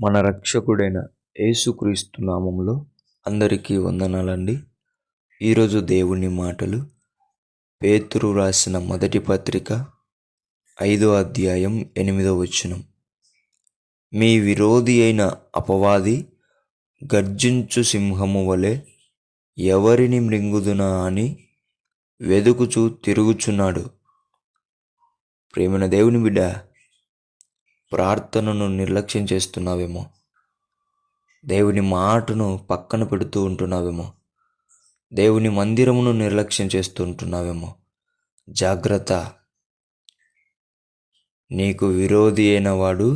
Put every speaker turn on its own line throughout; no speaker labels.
మన రక్షకుడైన యేసుక్రీస్తు నామములో అందరికీ వందనాలండి. ఈరోజు దేవుని మాటలు పేతురు రాసిన మొదటి పత్రిక 5వ అధ్యాయం 8వ వచనం. మీ విరోధి అయిన అపవాది గర్జించు సింహము వలె ఎవరిని మృంగుదునా అని వెదుకుచూ తిరుగుచున్నాడు. ప్రేమైన దేవుని బిడ్డ, ప్రార్థనను నిర్లక్ష్యం చేస్తున్నావేమో, దేవుని మాటను పక్కన పెడుతూ ఉంటున్నావేమో, దేవుని మందిరమును నిర్లక్ష్యం చేస్తూ ఉంటున్నావేమో. జాగ్రత్త, నీకు విరోధి అయిన వాడు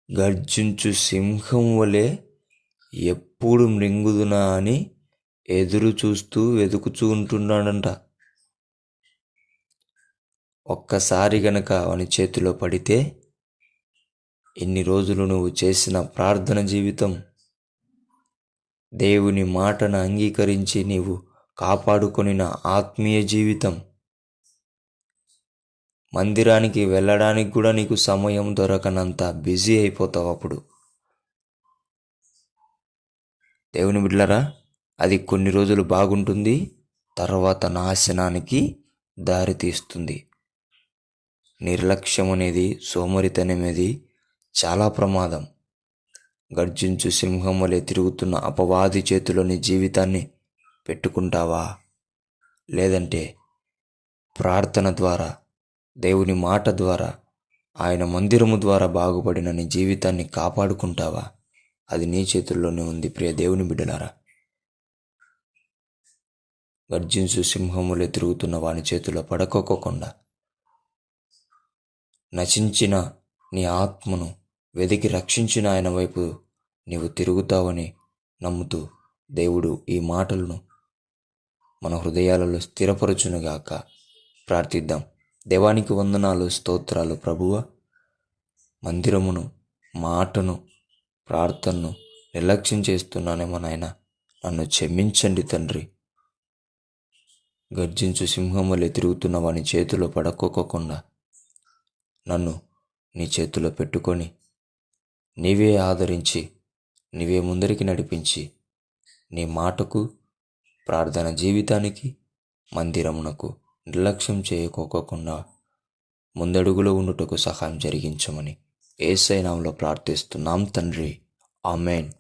గర్జించు సింహం వలె ఎప్పుడు మృంగుదునా అని ఎదురు చూస్తూ వెతుకుతూ ఉంటున్నాడంట. ఒక్కసారి గనక వాని చేతిలో పడితే ఇన్ని రోజులు నువ్వు చేసిన ప్రార్థన జీవితం, దేవుని మాటను అంగీకరించి నీవు కాపాడుకొనిన ఆత్మీయ జీవితం, మందిరానికి వెళ్ళడానికి కూడా నీకు సమయం దొరకనంత బిజీ అయిపోతావు. అప్పుడు దేవుని బిడ్డలారా, అది కొన్ని రోజులు బాగుంటుంది, తర్వాత నాశనానికి దారి తీస్తుంది. నిర్లక్ష్యం అనేది, సోమరితనం అనేది చాలా ప్రమాదం. గర్జించు సింహం వలె తిరుగుతున్న అపవాది చేతిలోని జీవితాన్ని పెట్టుకుంటావా? లేదంటే ప్రార్థన ద్వారా, దేవుని మాట ద్వారా, ఆయన మందిరము ద్వారా బాగుపడిన నీ జీవితాన్ని కాపాడుకుంటావా? అది నీ చేతుల్లోనే ఉంది. ప్రియ దేవుని బిడ్డలారా, గర్జించు సింహములే తిరుగుతున్న వాని చేతిలో పడకోకుండా నశించిన నీ ఆత్మను వెదికి రక్షించిన ఆయన వైపు నీవు తిరుగుతావని నమ్ముతూ దేవుడు ఈ మాటలను మన హృదయాలలో స్థిరపరచునుగాక. ప్రార్థిద్దాం. దేవానికి వందనాలు, స్తోత్రాలు ప్రభువా. మందిరమును, మాటను, ప్రార్థనను నిర్లక్ష్యం చేస్తున్నానేమో నాయన, నన్ను క్షమించండి తండ్రి. గర్జించు సింహం వలె తిరుగుతున్న వాని చేతిలో పడకోకుండా నన్ను నీ చేతిలో పెట్టుకొని నీవే ఆదరించి, నీవే ముందరికి నడిపించి, నీ మాటకు, ప్రార్థన జీవితానికి, మందిరమునకు నిర్లక్ష్యం చేయకోకుండా ముందడుగులో ఉండుటకు సహాయం జరిగించమని యేసయ్య నామములో ప్రార్థిస్తున్నాం తండ్రి. ఆమేన్.